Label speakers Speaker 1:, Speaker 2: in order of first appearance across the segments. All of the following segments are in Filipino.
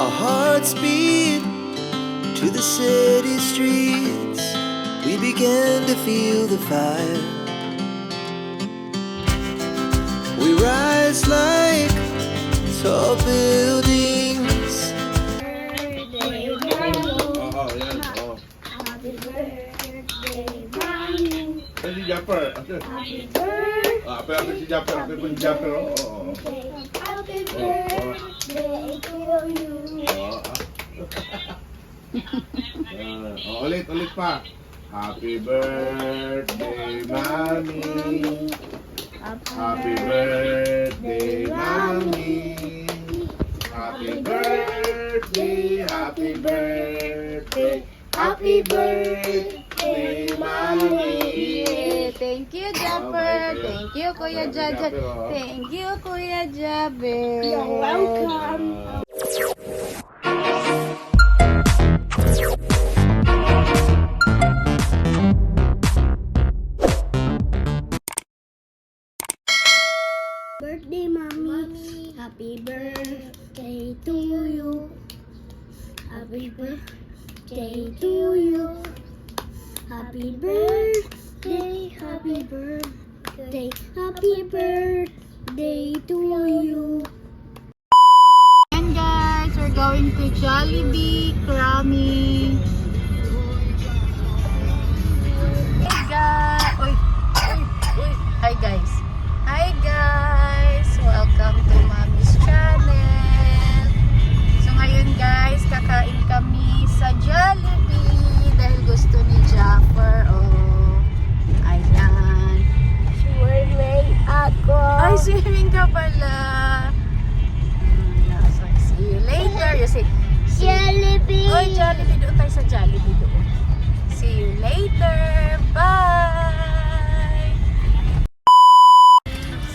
Speaker 1: Our hearts beat to the city streets. We began to feel the fire. We rise like tall buildings.
Speaker 2: Oo, yan. Oo. Ay, si Japper. Pero si Japper. Pero si Japper. Oo.
Speaker 3: Happy birthday to you.
Speaker 2: Ulit pa. Happy birthday, Mommy. Happy birthday, Mommy. Happy birthday, happy birthday, happy birthday, Mommy.
Speaker 4: Thank you, Japper. Thank you, Kuya Jaja. Thank you, Kuya Jaber.
Speaker 3: You're welcome. Birthday, Mommy. Happy birthday to you. Happy birthday to you. Happy birthday, happy birthday, happy birthday to you.
Speaker 4: And guys, we're going to Jollibee, Krami. Hey guys! Hi guys! Hi guys! Welcome to Mommy's channel. So ngayon guys, kakain kami sa Jollibee dahil gusto ni Japper. Oh, ayan.
Speaker 3: Swimming ako.
Speaker 4: Ay, swimming ka pala. So, see you later. You say,
Speaker 3: Jollibee.
Speaker 4: oh, Jollibee. Doon tayo sa Jollibee doon. See you later. Bye!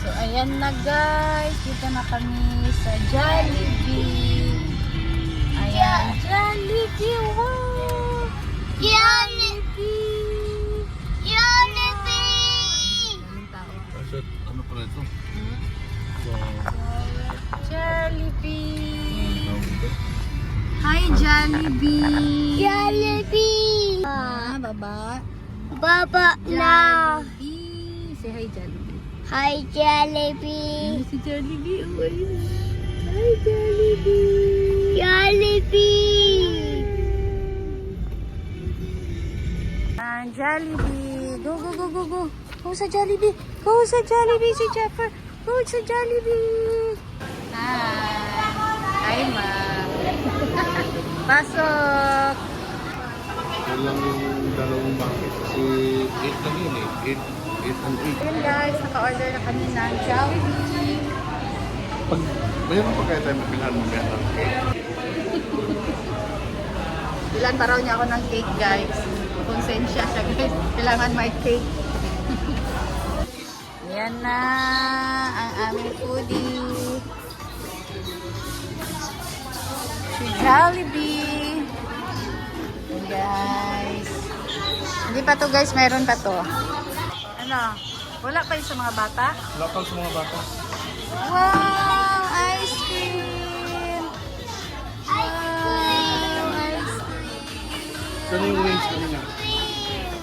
Speaker 4: So, ayan na guys. Dito na kami sa Jollibee. Ayan, Jollibee. Wow! Jollibee!
Speaker 3: Jollibee.
Speaker 4: Daming tao.
Speaker 2: Ano pala ito?
Speaker 4: Jollibee! Hi, Jollibee!
Speaker 3: Jollibee.
Speaker 4: Baba.
Speaker 3: Baba na.
Speaker 4: Jollibee! Say hi, Jollibee.
Speaker 3: Hi, Jollibee.
Speaker 4: Si Jollibee, oh, ayun.
Speaker 3: Hi, Jollibee. Jollibee.
Speaker 4: Jollibee! Go, go, go, go, go! Go sa Jollibee! Go sa Jollibee si Japper! Go sa Jollibee! Hi, ma'am! Pasok!
Speaker 2: Yan lang yung dalawang bucket. Kasi 8 lang yun eh. 8 and 8.
Speaker 4: Ayun guys, naka-order na kami ng Jollibee.
Speaker 2: Pag mayroon pa kaya tayo mapilahan mo kaya ng cake.
Speaker 4: Bilan pa raw niya ako ng cake guys. Konsensya siya guys. Kailangan may cake. Yan na ang aming foodie. Si Jollibee. Guys. Hindi pa to guys. Meron pa to. Ano? Wala pa yun sa mga bata?
Speaker 2: Local sa mga bata.
Speaker 4: Wow! Ice cream! Wow! Ice cream!
Speaker 2: Saan yung wings kanina?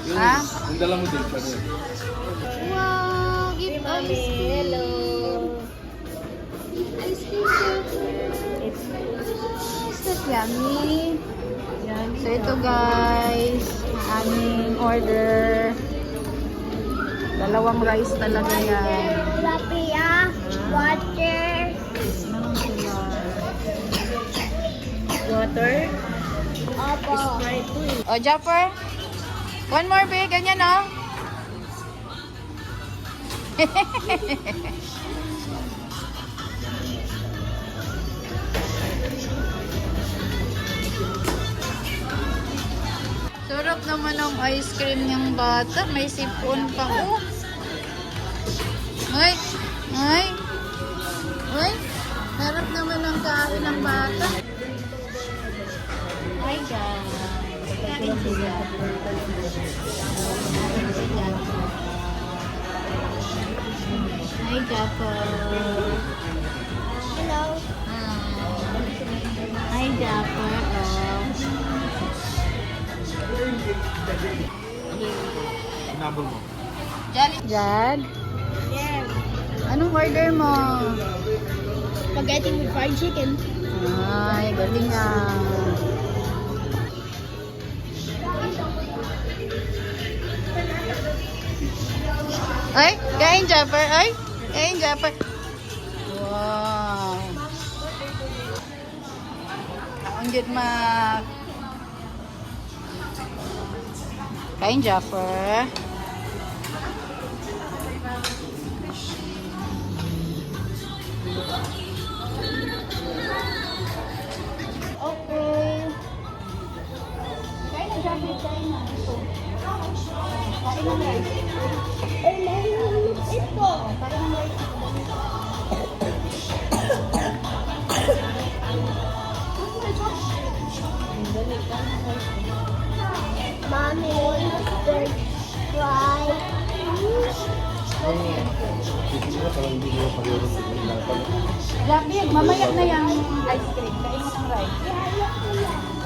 Speaker 2: Yung,
Speaker 4: Ha?
Speaker 2: yung dala mo din. Saan yun?
Speaker 4: Wow! Give ice cream!
Speaker 3: Hello.
Speaker 4: Ice cream! Is that yummy? So ito guys, ang aming order. Dalawang rice talaga yan.
Speaker 3: Lapia. Water.
Speaker 4: Anong sila? Water?
Speaker 3: Opo.
Speaker 4: O, Japper? One more big, ganyan o. Sarap naman ang ice cream ng bata. May sipon pa. Oh. Ay! Ay! Ay! Sarap naman ang kain ng bata. Hi guys! Kain sila. Hi Japper!
Speaker 3: Hello.
Speaker 4: Hi Japper!
Speaker 2: habol mo.
Speaker 4: Jag?
Speaker 3: Yes.
Speaker 4: Anong order mo?
Speaker 3: Spaghetti with fried chicken.
Speaker 4: Ay, galing ah. Ay, kain Japper. Ay, kain Japper. Wow. Kaon jud mak. Kain Japper.
Speaker 3: Okay. Kain na, Javi. Kain na. Ito. Kain na rice. Eh, nahihulog ito. Kain na rice. Mommy, french fries.
Speaker 4: Javi, mamaya na yung ice cream. Kain mo ng rice.